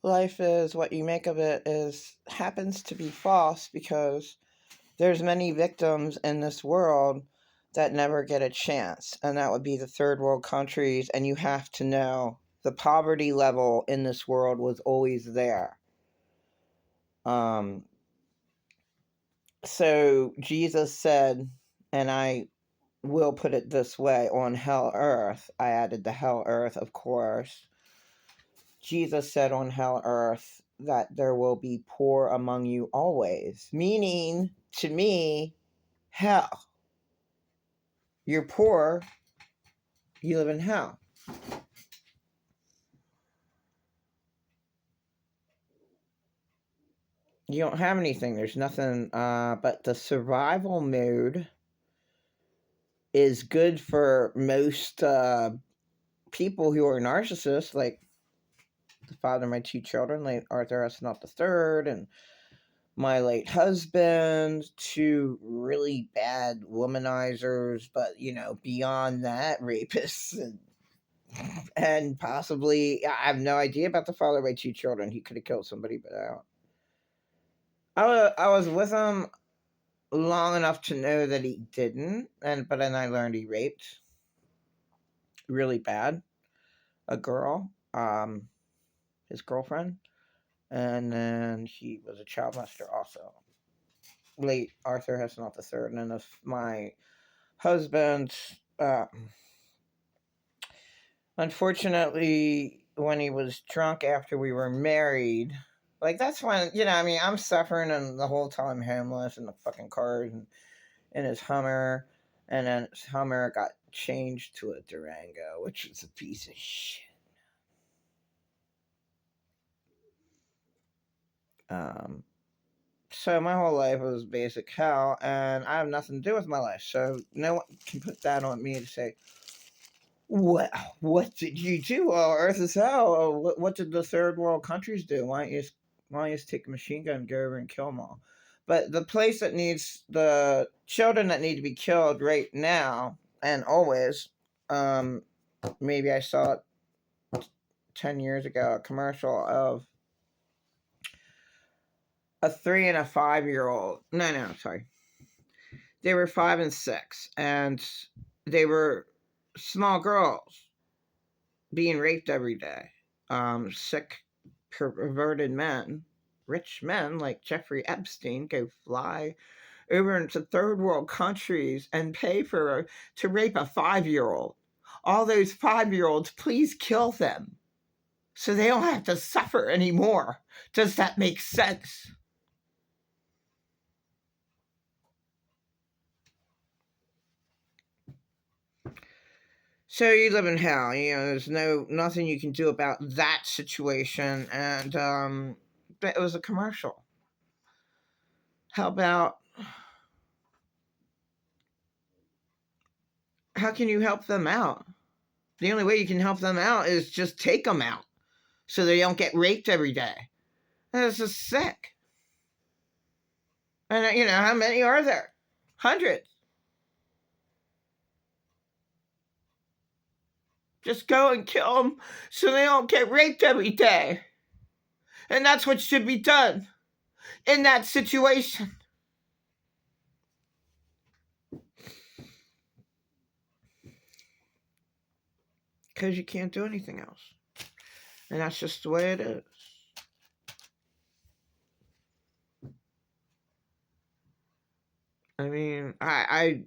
life is, what you make of it is happens to be false, because there's many victims in this world that never get a chance, and that would be the third world countries. And you have to know the poverty level in this world was always there. So Jesus said, and I will put it this way, on hell earth, I added the hell earth, of course. Jesus said on hell earth that there will be poor among you always, meaning to me, hell. You're poor, you live in hell. You don't have anything. There's nothing, but the survival mode is good for most people who are narcissists, like the father of my two children, late Arthur S. Not the third, and my late husband, two really bad womanizers, but beyond that, rapists and possibly, I have no idea about the father of my two children. He could have killed somebody, but I was with him long enough to know that he didn't, but then I learned he raped really bad a girl, his girlfriend, and then he was a child molester also. Late Arthur S. Not the third, and then if my husband, unfortunately, when he was drunk after we were married, like that's when I'm suffering, and the whole time homeless in the fucking cars and in his Hummer, and then his Hummer got changed to a Durango, which was a piece of shit. So my whole life was basic hell, and I have nothing to do with my life. So no one can put that on me to say, what did you do? Oh, Earth is hell. Oh, what did the third world countries do? Why don't you just take a machine gun and go over and kill them all? But the place that needs the children that need to be killed right now and always, maybe I saw it 10 years ago, a commercial of a 3 and a 5-year-old. No, sorry. They were 5 and 6, and they were small girls being raped every day. Sick, perverted men, rich men like Jeffrey Epstein, go fly over into third world countries and pay to rape a 5-year-old. All those 5-year-olds, please kill them so they don't have to suffer anymore. Does that make sense? So you live in hell. There's nothing you can do about that situation. And it was a commercial. How about, how can you help them out? The only way you can help them out is just take them out so they don't get raped every day. That's just sick. And how many are there? Hundreds. Just go and kill them so they don't get raped every day. And that's what should be done in that situation. Because you can't do anything else. And that's just the way it is. I mean, I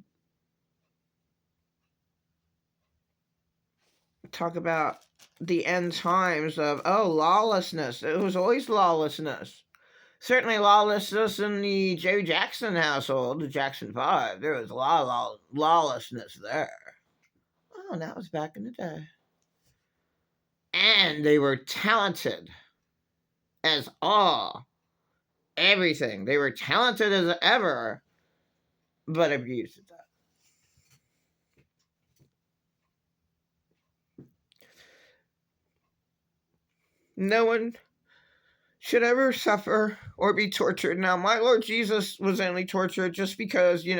talk about the end times of, lawlessness. It was always lawlessness. Certainly lawlessness in the Joe Jackson household, the Jackson 5. There was a lot of lawlessness there. Oh, and that was back in the day. And they were talented as everything. They were talented as ever, but abused at that. No one should ever suffer or be tortured. Now, my Lord Jesus was only tortured just because, you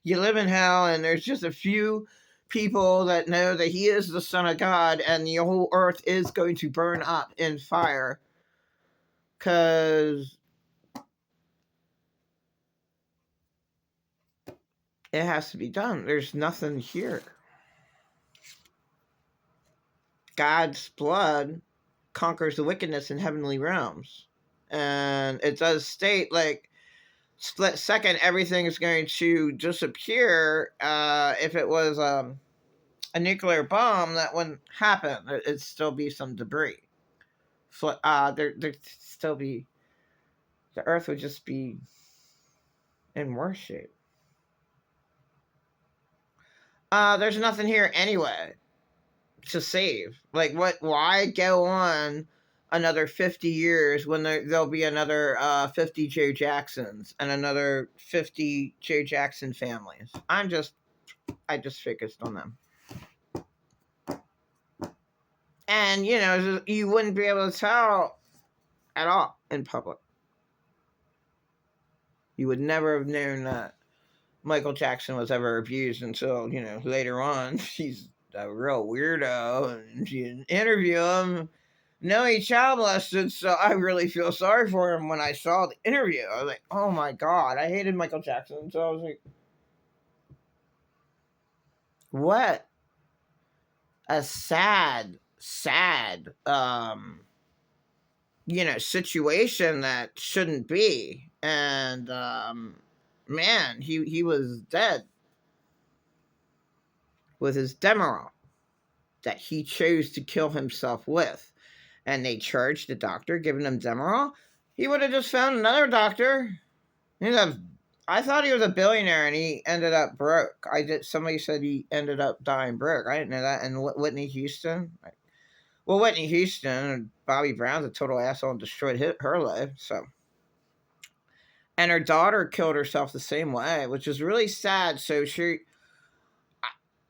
live in hell, and there's just a few people that know that he is the Son of God, and the whole earth is going to burn up in fire. because it has to be done. There's nothing here. God's blood conquers the wickedness in heavenly realms. And it does state, like, split second, everything is going to disappear. If it was a nuclear bomb, that wouldn't happen. It'd still be some debris. There'd still be, the earth would just be in worse shape. There's nothing here anyway to save. Like, what? Why go on another 50 years when there'll be another 50 Joe Jacksons and another 50 Joe Jackson families? I just focused on them. And, you wouldn't be able to tell at all in public. You would never have known that Michael Jackson was ever abused until, later on. He's a real weirdo, and you interview him. No, he child molested, so I really feel sorry for him when I saw the interview. I was like, oh my God, I hated Michael Jackson. So I was like, what a sad situation that shouldn't be. And man, he was dead with his Demerol that he chose to kill himself with. And they charged the doctor giving him Demerol. He would have just found another doctor. I thought he was a billionaire and he ended up broke. Somebody said he ended up dying broke. I didn't know that. And Whitney Houston. Well, Whitney Houston and Bobby Brown's a total asshole and destroyed her life. So, and her daughter killed herself the same way, which is really sad. So she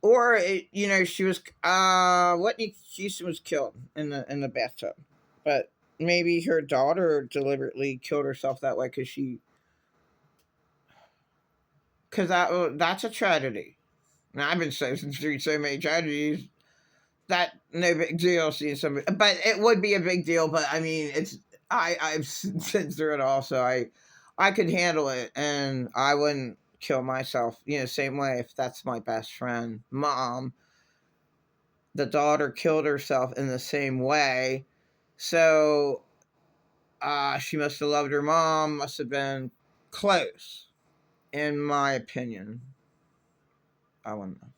was Whitney Houston was killed in the bathtub, but maybe her daughter deliberately killed herself that way because that's a tragedy. Now, I've been through so many tragedies that no big deal seeing somebody, but it would be a big deal. But I mean, I've been through it all, so I could handle it, and I wouldn't kill myself. Same way if that's my best friend, mom. The daughter killed herself in the same way, so she must have loved her mom. Must have been close, in my opinion. I wouldn't know.